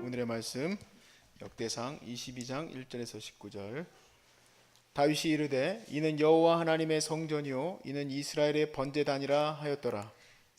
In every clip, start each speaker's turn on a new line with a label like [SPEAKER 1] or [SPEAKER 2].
[SPEAKER 1] 오늘의 말씀 역대상 22장 1절에서 19절. 다윗이 이르되 이는 여호와 하나님의 성전이요 이는 이스라엘의 번제단이라 하였더라.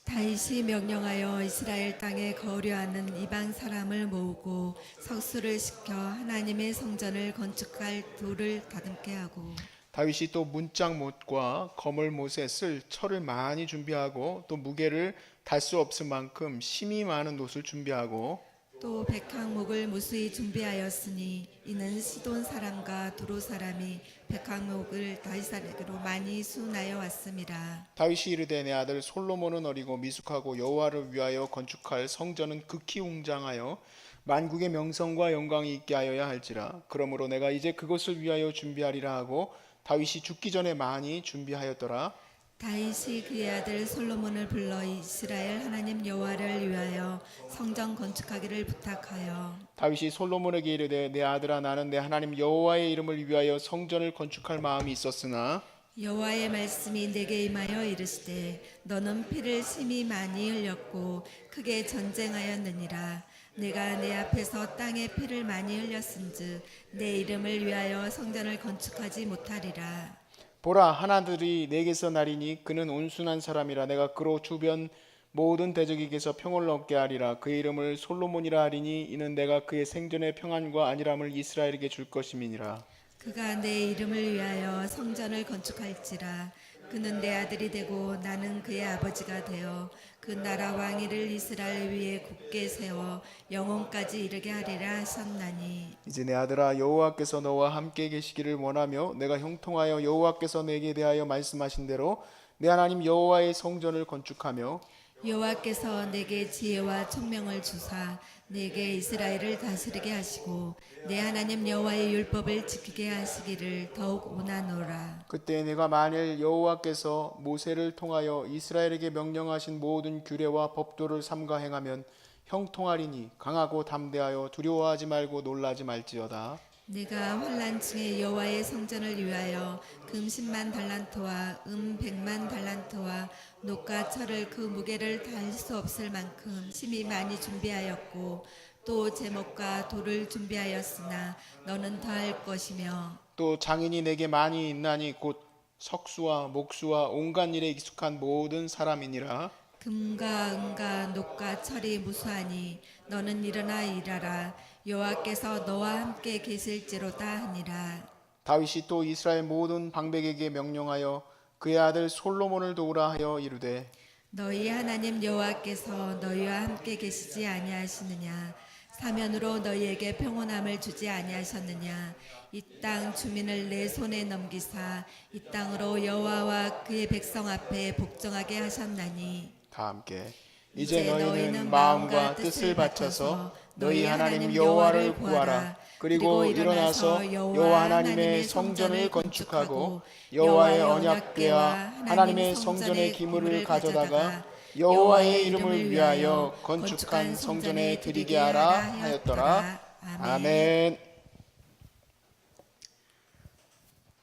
[SPEAKER 2] 다윗이 명령하여 이스라엘 땅에 거류하는 이방 사람을 모으고 석수를 시켜 하나님의 성전을 건축할 돌을 다듬게 하고,
[SPEAKER 1] 다윗이 또 문짝못과 거물못에 쓸 철을 많이 준비하고 또 무게를 달 수 없을 만큼 심이 많은 놋을 준비하고
[SPEAKER 2] 또 백향목을 무수히 준비하였으니 이는 시돈 사람과 두로 사람이 백향목을 다윗에게로 많이 수운하여 왔습니다.
[SPEAKER 1] 다윗이 이르되 내 아들 솔로몬은 어리고 미숙하고 여호와를 위하여 건축할 성전은 극히 웅장하여 만국의 명성과 영광이 있게 하여야 할지라. 그러므로 내가 이제 그것을 위하여 준비하리라 하고 다윗이 죽기 전에 많이 준비하였더라.
[SPEAKER 2] 다윗이 그의 아들 솔로몬을 불러 이스라엘 하나님 여호와를 위하여 성전 건축하기를 부탁하여,
[SPEAKER 1] 다윗이 솔로몬에게 이르되 내 아들아 나는 내 하나님 여호와의 이름을 위하여 성전을 건축할 마음이 있었으나
[SPEAKER 2] 여호와의 말씀이 내게 임하여 이르시되 너는 피를 심히 많이 흘렸고 크게 전쟁하였느니라. 내가 내 앞에서 땅에 피를 많이 흘렸은즉 내 이름을 위하여 성전을 건축하지 못하리라.
[SPEAKER 1] 보라 하나들이 내게서 나리니 그는 온순한 사람이라. 내가 그로 주변 모든 대적에게서 평을 얻게 하리라. 그의 이름을 솔로몬이라 하리니 이는 내가 그의 생전의 평안과 안일함을 이스라엘에게 줄 것임이니라.
[SPEAKER 2] 그가 내 이름을 위하여 성전을 건축할지라. 그는 내 아들이 되고 나는 그의 아버지가 되어 그 나라 왕위를 이스라엘 위에 굳게 세워 영원까지 이르게 하리라 하셨나니,
[SPEAKER 1] 이제 내 아들아 여호와께서 너와 함께 계시기를 원하며 내가 형통하여 여호와께서 내게 대하여 말씀하신 대로 내 하나님 여호와의 성전을 건축하며
[SPEAKER 2] 여호와께서 내게 지혜와 총명을 주사 내게 이스라엘을 다스리게 하시고 내 하나님 여호와의 율법을 지키게 하시기를 더욱 원하노라.
[SPEAKER 1] 그때 내가 만일 여호와께서 모세를 통하여 이스라엘에게 명령하신 모든 규례와 법도를 삼가 행하면 형통하리니 강하고 담대하여 두려워하지 말고 놀라지 말지어다.
[SPEAKER 2] 내가 환난층에 여호와의 성전을 위하여 금 10만 달란트와 100만 달란트와 녹과 철을 그 무게를 달 수 없을 만큼 심히 많이 준비하였고 또 제목과 돌을 준비하였으나 너는 더할 것이며,
[SPEAKER 1] 또 장인이 내게 많이 있나니 곧 석수와 목수와 온갖 일에 익숙한 모든 사람이니라.
[SPEAKER 2] 금과 은과 녹과 철이 무수하니 너는 일어나 일하라. 여호와께서 너와 함께 계실지로다 하니라.
[SPEAKER 1] 다윗이 또 이스라엘 모든 방백에게 명령하여 그의 아들 솔로몬을 도우라 하여 이르되
[SPEAKER 2] 너희 하나님 여호와께서 너희와 함께 계시지 아니하시느냐? 사면으로 너희에게 평온함을 주지 아니하셨느냐? 이 땅 주민을 내 손에 넘기사 이 땅으로 여호와와 그의 백성 앞에 복종하게 하셨나니,
[SPEAKER 1] 다 함께 이제 너희는 마음과 뜻을 바쳐서 너희 하나님 여호와를 구하라. 그리고 일어나서 여호와 하나님의 성전을 건축하고 여호와의 언약궤와 하나님의 성전의 기물을 가져다가 여호와의 이름을 위하여 건축한 성전에 드리게 하라 하였더라. 아멘.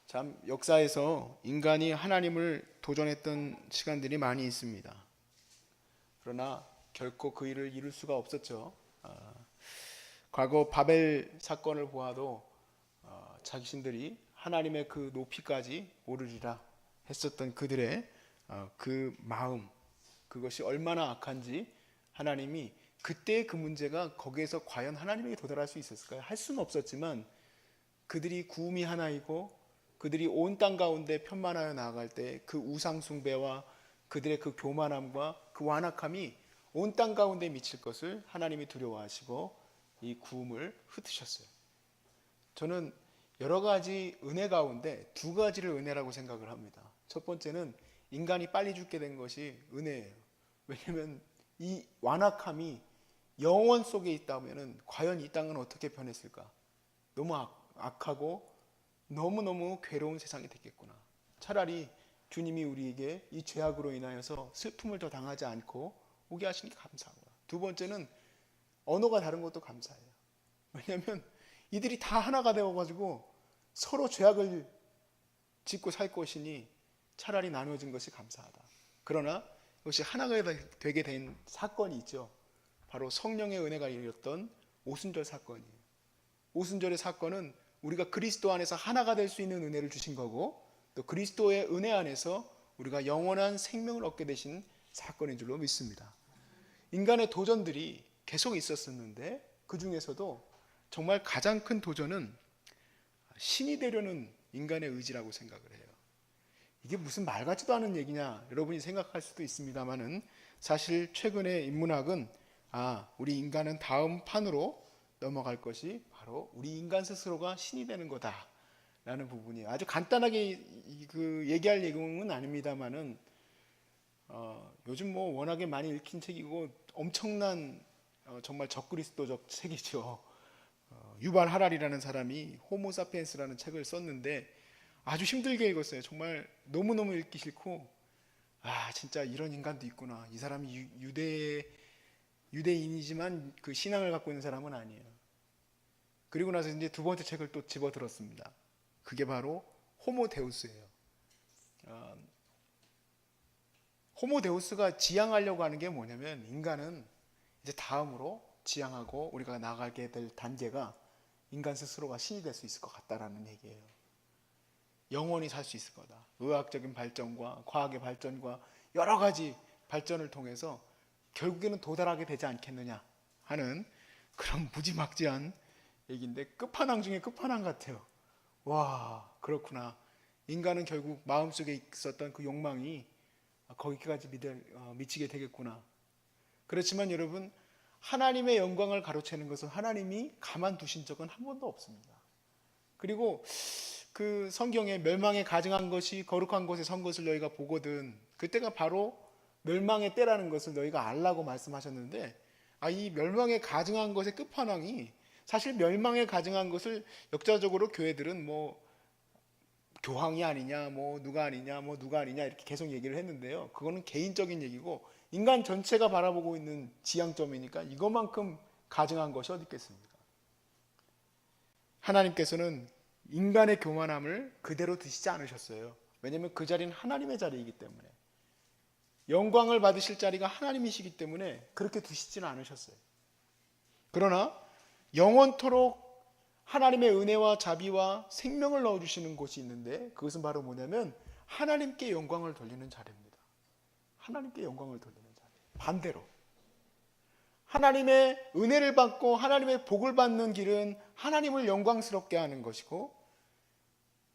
[SPEAKER 1] 참 역사에서 인간이 하나님을 도전했던 시간들이 많이 있습니다. 그러나 결코 그 일을 이룰 수가 없었죠. 과거 바벨 사건을 보아도 자신들이 하나님의 그 높이까지 오르리라 했었던 그들의 그 마음, 그것이 얼마나 악한지 하나님이 그때 그 문제가 거기에서 과연 하나님에게 도달할 수 있었을까요? 할 수는 없었지만 그들이 구음이 하나이고 그들이 온 땅 가운데 편만하여 나아갈 때 그 우상 숭배와 그들의 그 교만함과 그 완악함이 온 땅 가운데 미칠 것을 하나님이 두려워하시고 이 구음을 흩으셨어요. 저는 여러 가지 은혜 가운데 두 가지를 은혜라고 생각을 합니다. 첫 번째는 인간이 빨리 죽게 된 것이 은혜예요. 왜냐하면 이 완악함이 영원 속에 있다면 과연 이 땅은 어떻게 변했을까? 너무 악하고 너무너무 괴로운 세상이 됐겠구나. 차라리 주님이 우리에게 이 죄악으로 인하여서 슬픔을 더 당하지 않고 오게 하시니 감사하구나. 두 번째는 언어가 다른 것도 감사해요. 왜냐하면 이들이 다 하나가 되어가지고 서로 죄악을 짓고 살 것이니 차라리 나누어진 것이 감사하다. 그러나 그것이 하나가 되게 된 사건이 있죠. 바로 성령의 은혜가 이뤘던 오순절 사건이에요. 오순절의 사건은 우리가 그리스도 안에서 하나가 될 수 있는 은혜를 주신 거고, 또 그리스도의 은혜 안에서 우리가 영원한 생명을 얻게 되신 사건인 줄로 믿습니다. 인간의 도전들이 계속 있었었는데 그 중에서도 정말 가장 큰 도전은 신이 되려는 인간의 의지라고 생각을 해요. 이게 무슨 말 같지도 않은 얘기냐 여러분이 생각할 수도 있습니다만은, 사실 최근의 인문학은 우리 인간은 다음 판으로 넘어갈 것이 바로 우리 인간 스스로가 신이 되는 거다라는 부분이에요. 아주 간단하게 얘기할 내용은 아닙니다만은 요즘 뭐 워낙에 많이 읽힌 책이고 엄청난 정말 적그리스도적 책이죠. 유발 하랄이라는 사람이 호모사피엔스라는 책을 썼는데 아주 힘들게 읽었어요. 정말 너무너무 읽기 싫고, 진짜 이런 인간도 있구나. 이 사람이 유대인이지만 그 신앙을 갖고 있는 사람은 아니에요. 그리고 나서 이제 두 번째 책을 또 집어들었습니다. 그게 바로 호모데우스예요. 호모데우스가 지향하려고 하는 게 뭐냐면, 인간은 이제 다음으로 지향하고 우리가 나가게 될 단계가 인간 스스로가 신이 될 수 있을 것 같다라는 얘기예요. 영원히 살 수 있을 거다. 의학적인 발전과 과학의 발전과 여러 가지 발전을 통해서 결국에는 도달하게 되지 않겠느냐 하는 그런 무지막지한 얘기인데, 끝판왕 중에 끝판왕 같아요. 와, 그렇구나. 인간은 결국 마음속에 있었던 그 욕망이 거기까지 미치게 되겠구나. 그렇지만 여러분, 하나님의 영광을 가로채는 것은 하나님이 가만두신 적은 한 번도 없습니다. 그리고 그 성경에 멸망에 가증한 것이 거룩한 곳에 선 것을 너희가 보거든, 그때가 바로 멸망의 때라는 것을 너희가 알라고 말씀하셨는데, 이 멸망에 가증한 것의 끝판왕이, 사실 멸망에 가증한 것을 역사적으로 교회들은 뭐 교황이 아니냐, 뭐 누가 아니냐, 뭐 누가 아니냐 이렇게 계속 얘기를 했는데요. 그거는 개인적인 얘기고 인간 전체가 바라보고 있는 지향점이니까 이것만큼 가증한 것이 어디 있겠습니까? 하나님께서는 인간의 교만함을 그대로 두시지 않으셨어요. 왜냐하면 그 자리는 하나님의 자리이기 때문에, 영광을 받으실 자리가 하나님이시기 때문에 그렇게 두시지는 않으셨어요. 그러나 영원토록 하나님의 은혜와 자비와 생명을 넣어주시는 곳이 있는데, 그것은 바로 뭐냐면 하나님께 영광을 돌리는 자리입니다. 하나님께 영광을 돌리는 자리. 반대로 하나님의 은혜를 받고 하나님의 복을 받는 길은 하나님을 영광스럽게 하는 것이고,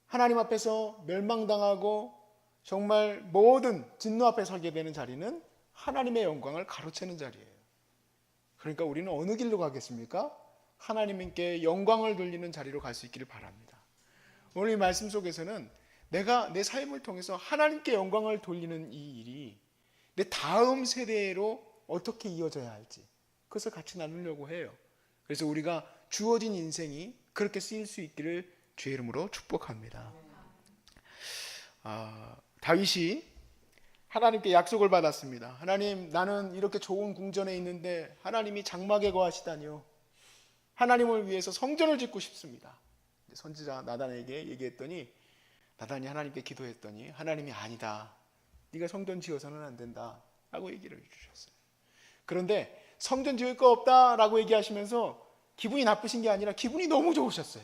[SPEAKER 1] 하나님 앞에서 멸망당하고 정말 모든 진노 앞에 서게 되는 자리는 하나님의 영광을 가로채는 자리예요. 그러니까 우리는 어느 길로 가겠습니까? 하나님께 영광을 돌리는 자리로 갈 수 있기를 바랍니다. 오늘 이 말씀 속에서는 내가 내 삶을 통해서 하나님께 영광을 돌리는 이 일이 내 다음 세대로 어떻게 이어져야 할지, 그것을 같이 나누려고 해요. 그래서 우리가 주어진 인생이 그렇게 쓰일 수 있기를 주의 이름으로 축복합니다. 다윗이 하나님께 약속을 받았습니다. 하나님, 나는 이렇게 좋은 궁전에 있는데 하나님이 장막에 거하시다니요. 하나님을 위해서 성전을 짓고 싶습니다. 선지자 나단에게 얘기했더니, 나단이 하나님께 기도했더니 하나님이 아니다, 네가 성전 지어서는 안 된다 라고 얘기를 해주셨어요. 그런데 성전 지을 거 없다 라고 얘기하시면서 기분이 나쁘신 게 아니라 기분이 너무 좋으셨어요.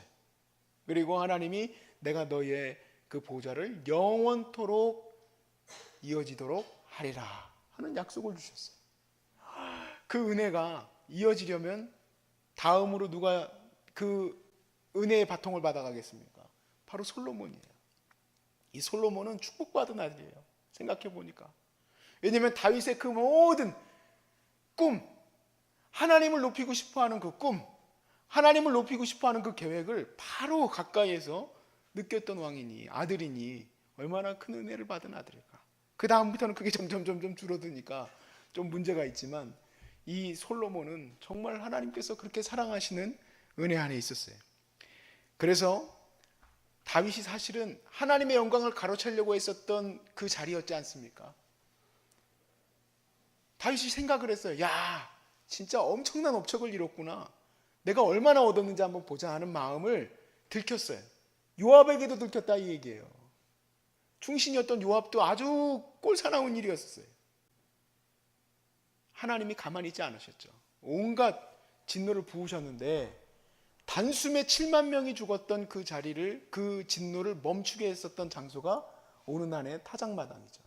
[SPEAKER 1] 그리고 하나님이 내가 너의 그 보좌를 영원토록 이어지도록 하리라 하는 약속을 주셨어요. 그 은혜가 이어지려면 다음으로 누가 그 은혜의 바통을 받아가겠습니까? 바로 솔로몬이에요. 이 솔로몬은 축복받은 아들이에요. 생각해 보니까. 왜냐하면 다윗의 그 모든 꿈, 하나님을 높이고 싶어하는 그 꿈, 하나님을 높이고 싶어하는 그 계획을 바로 가까이에서 느꼈던 왕이니, 아들이니 얼마나 큰 은혜를 받은 아들일까. 그 다음부터는 그게 점점 줄어드니까 좀 문제가 있지만, 이 솔로몬은 정말 하나님께서 그렇게 사랑하시는 은혜 안에 있었어요. 그래서 다윗이 사실은 하나님의 영광을 가로채려고 했었던 그 자리였지 않습니까? 다윗이 생각을 했어요. 야, 진짜 엄청난 업적을 이뤘구나. 내가 얼마나 얻었는지 한번 보자 하는 마음을 들켰어요. 요압에게도 들켰다 이 얘기예요. 충신이었던 요압도 아주 꼴사나운 일이었어요. 하나님이 가만히 있지 않으셨죠. 온갖 진노를 부으셨는데 단숨에 7만 명이 죽었던 그 자리를, 그 진노를 멈추게 했었던 장소가 오르난의 타작마당이죠.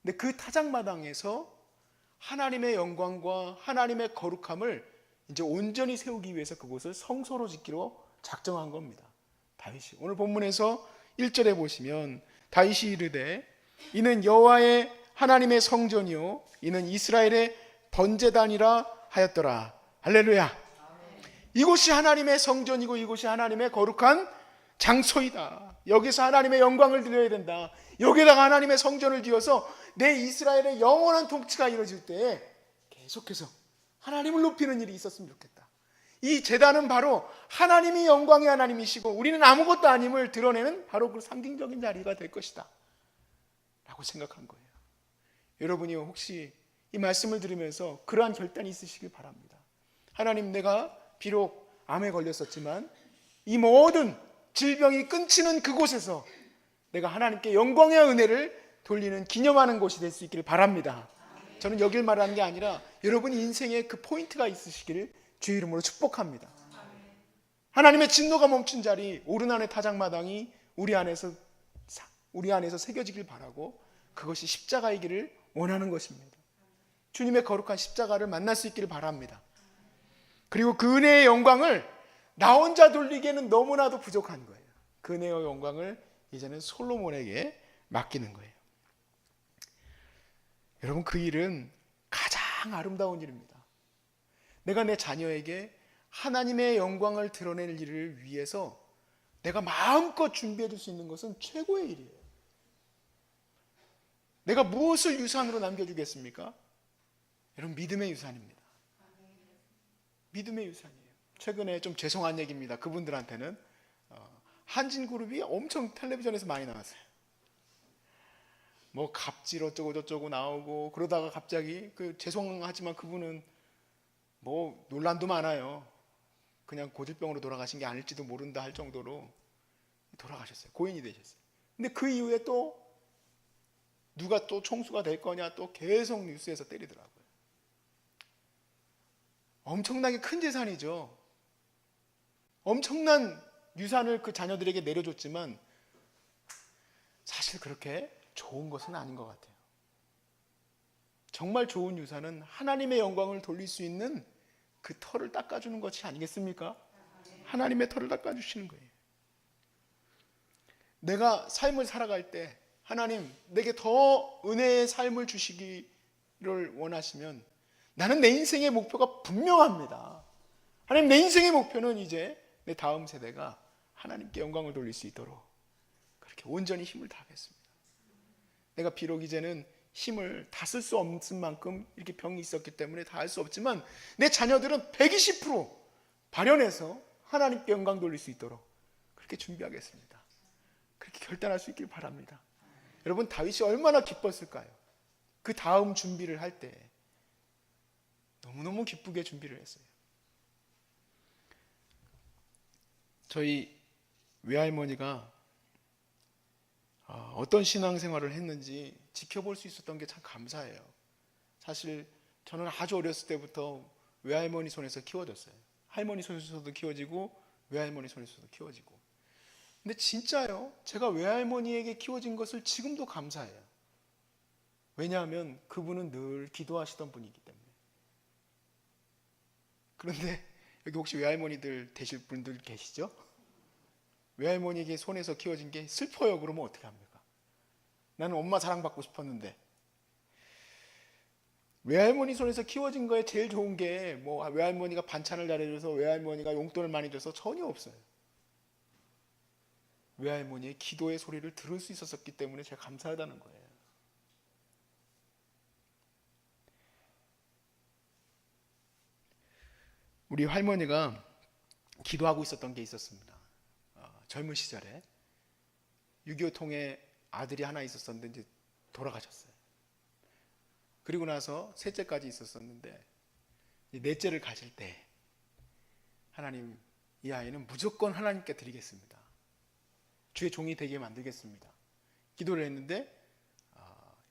[SPEAKER 1] 근데 그 타작마당에서 하나님의 영광과 하나님의 거룩함을 이제 온전히 세우기 위해서 그곳을 성소로 짓기로 작정한 겁니다. 다윗이. 오늘 본문에서 1절에 보시면 다윗이 이르되 이는 여호와의 하나님의 성전이요 이는 이스라엘의 번제단이라 하였더라. 할렐루야. 이곳이 하나님의 성전이고 이곳이 하나님의 거룩한 장소이다. 여기서 하나님의 영광을 드려야 된다. 여기다가 하나님의 성전을 지어서 내 이스라엘의 영원한 통치가 이루어질 때에 계속해서 하나님을 높이는 일이 있었으면 좋겠다. 이 제단은 바로 하나님이 영광의 하나님이시고 우리는 아무것도 아님을 드러내는 바로 그 상징적인 자리가 될 것이다 라고 생각한 거예요. 여러분이 혹시 이 말씀을 들으면서 그러한 결단이 있으시길 바랍니다. 하나님, 내가 비록 암에 걸렸었지만 이 모든 질병이 끊치는 그곳에서 내가 하나님께 영광의 은혜를 돌리는 기념하는 곳이 될 수 있기를 바랍니다. 저는 여길 말하는 게 아니라 여러분 인생에 그 포인트가 있으시기를 주의 이름으로 축복합니다. 하나님의 진노가 멈춘 자리, 오르난의 타작마당이 우리 안에서 새겨지길 바라고 그것이 십자가이기를 원하는 것입니다. 주님의 거룩한 십자가를 만날 수 있기를 바랍니다. 그리고 그 은혜의 영광을 나 혼자 돌리기에는 너무나도 부족한 거예요. 그 은혜의 영광을 이제는 솔로몬에게 맡기는 거예요. 여러분, 그 일은 가장 아름다운 일입니다. 내가 내 자녀에게 하나님의 영광을 드러낼 일을 위해서 내가 마음껏 준비해 줄 수 있는 것은 최고의 일이에요. 내가 무엇을 유산으로 남겨주겠습니까? 여러분, 믿음의 유산입니다. 믿음의 유산이에요. 최근에 좀 죄송한 얘기입니다. 그분들한테는 한진그룹이 엄청 텔레비전에서 많이 나왔어요. 뭐 갑질 어쩌고 저쩌고 나오고 그러다가 갑자기 죄송하지만 그분은 뭐 논란도 많아요. 그냥 고질병으로 돌아가신 게 아닐지도 모른다 할 정도로 돌아가셨어요. 고인이 되셨어요. 근데 그 이후에 또 누가 또 총수가 될 거냐 또 계속 뉴스에서 때리더라고요. 엄청나게 큰 재산이죠. 엄청난 유산을 그 자녀들에게 내려줬지만 사실 그렇게 좋은 것은 아닌 것 같아요. 정말 좋은 유산은 하나님의 영광을 돌릴 수 있는 그 털을 닦아주는 것이 아니겠습니까? 하나님의 털을 닦아주시는 거예요. 내가 삶을 살아갈 때 하나님 내게 더 은혜의 삶을 주시기를 원하시면 나는 내 인생의 목표가 분명합니다. 하나님, 내 인생의 목표는 이제 내 다음 세대가 하나님께 영광을 돌릴 수 있도록 그렇게 온전히 힘을 다하겠습니다. 내가 비록 이제는 힘을 다 쓸 수 없을 만큼 이렇게 병이 있었기 때문에 다 할 수 없지만 내 자녀들은 120% 발현해서 하나님께 영광 돌릴 수 있도록 그렇게 준비하겠습니다. 그렇게 결단할 수 있길 바랍니다. 여러분, 다윗이 얼마나 기뻤을까요? 그 다음 준비를 할 때 너무너무 기쁘게 준비를 했어요. 저희 외할머니가 어떤 신앙생활을 했는지 지켜볼 수 있었던 게 참 감사해요. 사실 저는 아주 어렸을 때부터 외할머니 손에서 키워졌어요. 할머니 손에서도 키워지고 외할머니 손에서도 키워지고. 근데 진짜요, 제가 외할머니에게 키워진 것을 지금도 감사해요. 왜냐하면 그분은 늘 기도하시던 분이기 때문에. 그런데 여기 혹시 외할머니들 되실 분들 계시죠? 외할머니에게 손에서 키워진 게 슬퍼요. 그러면 어떻게 합니까? 나는 엄마 사랑받고 싶었는데. 외할머니 손에서 키워진 거에 제일 좋은 게 뭐 외할머니가 반찬을 잘해줘서 외할머니가 용돈을 많이 줘서 전혀 없어요. 외할머니의 기도의 소리를 들을 수 있었기 때문에 제가 감사하다는 거예요. 우리 할머니가 기도하고 있었던 게 있었습니다. 젊은 시절에 6.25 통에 아들이 하나 있었었는데 이제 돌아가셨어요. 그리고 나서 셋째까지 있었었는데 넷째를 가질 때 하나님, 이 아이는 무조건 하나님께 드리겠습니다. 주의 종이 되게 만들겠습니다. 기도를 했는데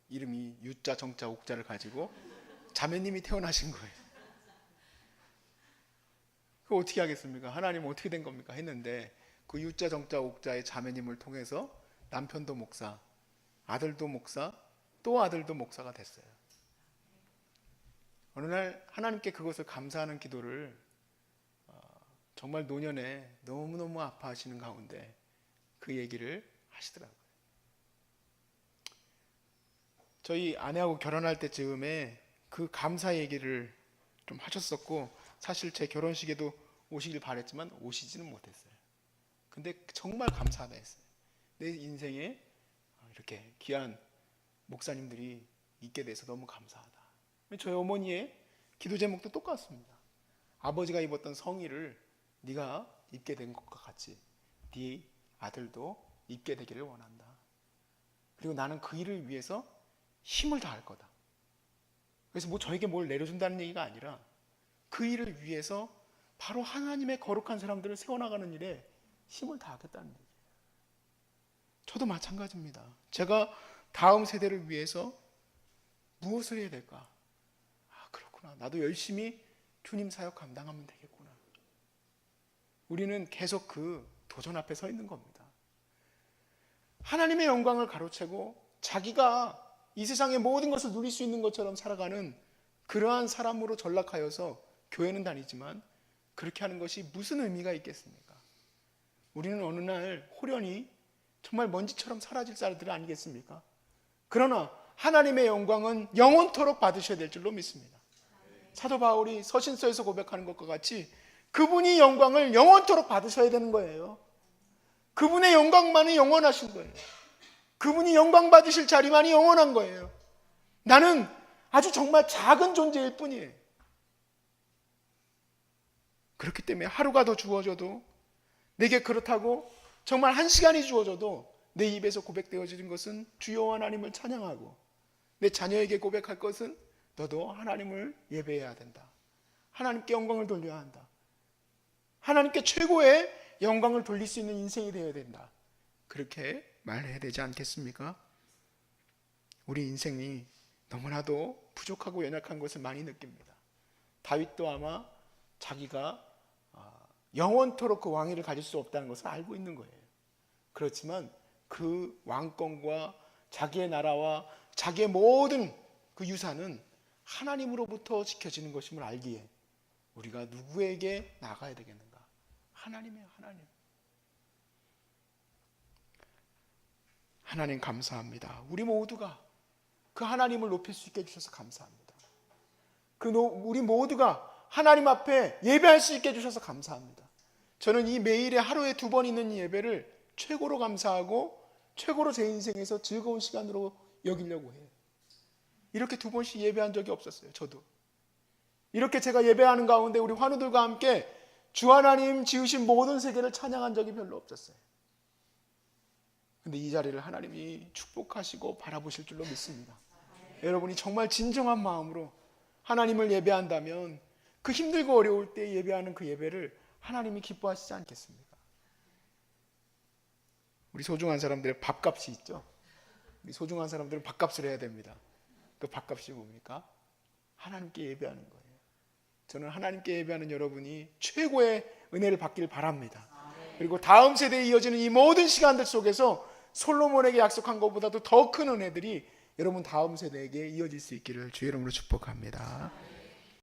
[SPEAKER 1] 이름이 유자, 정자, 옥자를 가지고 자매님이 태어나신 거예요. 그 어떻게 하겠습니까? 하나님 어떻게 된 겁니까? 했는데 그 유자 정자 옥자의 자매님을 통해서 남편도 목사, 아들도 목사, 또 아들도 목사가 됐어요. 어느 날 하나님께 그것을 감사하는 기도를 정말 노년에 너무너무 아파하시는 가운데 그 얘기를 하시더라고요. 저희 아내하고 결혼할 때쯤에 그 감사 얘기를 좀 하셨었고, 사실 제 결혼식에도 오시길 바랬지만 오시지는 못했어요. 근데 정말 감사하다 했어요. 내 인생에 이렇게 귀한 목사님들이 있게 돼서 너무 감사하다. 저희 어머니의 기도 제목도 똑같습니다. 아버지가 입었던 성의를 네가 입게 된 것과 같이 네 아들도 입게 되기를 원한다. 그리고 나는 그 일을 위해서 힘을 다할 거다. 그래서 뭐 저에게 뭘 내려준다는 얘기가 아니라 그 일을 위해서 바로 하나님의 거룩한 사람들을 세워나가는 일에 힘을 다하겠다는 얘기예요. 저도 마찬가지입니다. 제가 다음 세대를 위해서 무엇을 해야 될까? 그렇구나. 나도 열심히 주님 사역 감당하면 되겠구나. 우리는 계속 그 도전 앞에 서 있는 겁니다. 하나님의 영광을 가로채고 자기가 이 세상의 모든 것을 누릴 수 있는 것처럼 살아가는 그러한 사람으로 전락하여서 교회는 다니지만 그렇게 하는 것이 무슨 의미가 있겠습니까? 우리는 어느 날 호련히 정말 먼지처럼 사라질 사람들 아니겠습니까? 그러나 하나님의 영광은 영원토록 받으셔야 될 줄로 믿습니다. 사도 바울이 서신서에서 고백하는 것과 같이 그분이 영광을 영원토록 받으셔야 되는 거예요. 그분의 영광만이 영원하신 거예요. 그분이 영광 받으실 자리만이 영원한 거예요. 나는 아주 정말 작은 존재일 뿐이에요. 그렇기 때문에 하루가 더 주어져도, 내게 그렇다고 정말 한 시간이 주어져도 내 입에서 고백되어지는 것은 주여 하나님을 찬양하고, 내 자녀에게 고백할 것은 너도 하나님을 예배해야 된다. 하나님께 영광을 돌려야 한다. 하나님께 최고의 영광을 돌릴 수 있는 인생이 되어야 된다. 그렇게 말해야 되지 않겠습니까? 우리 인생이 너무나도 부족하고 연약한 것을 많이 느낍니다. 다윗도 아마 자기가 영원토록 그 왕위를 가질 수 없다는 것을 알고 있는 거예요. 그렇지만 그 왕권과 자기의 나라와 자기의 모든 그 유산은 하나님으로부터 지켜지는 것임을 알기에 우리가 누구에게 나가야 되겠는가? 하나님이에요. 하나님 감사합니다. 우리 모두가 그 하나님을 높일 수 있게 해주셔서 감사합니다. 우리 모두가 하나님 앞에 예배할 수 있게 해주셔서 감사합니다. 저는 이 매일에 하루에 2번 있는 이 예배를 최고로 감사하고 최고로 제 인생에서 즐거운 시간으로 여기려고 해요. 이렇게 2번씩 예배한 적이 없었어요. 저도 이렇게 제가 예배하는 가운데 우리 환우들과 함께 주 하나님 지으신 모든 세계를 찬양한 적이 별로 없었어요. 근데 이 자리를 하나님이 축복하시고 바라보실 줄로 믿습니다. 여러분이 정말 진정한 마음으로 하나님을 예배한다면 그 힘들고 어려울 때 예배하는 그 예배를 하나님이 기뻐하시지 않겠습니까? 우리 소중한 사람들의 밥값이 있죠. 우리 소중한 사람들은 밥값을 해야 됩니다. 그 밥값이 뭡니까? 하나님께 예배하는 거예요. 저는 하나님께 예배하는 여러분이 최고의 은혜를 받길 바랍니다. 그리고 다음 세대에 이어지는 이 모든 시간들 속에서 솔로몬에게 약속한 것보다도 더 큰 은혜들이 여러분 다음 세대에게 이어질 수 있기를 주의 이름으로 축복합니다.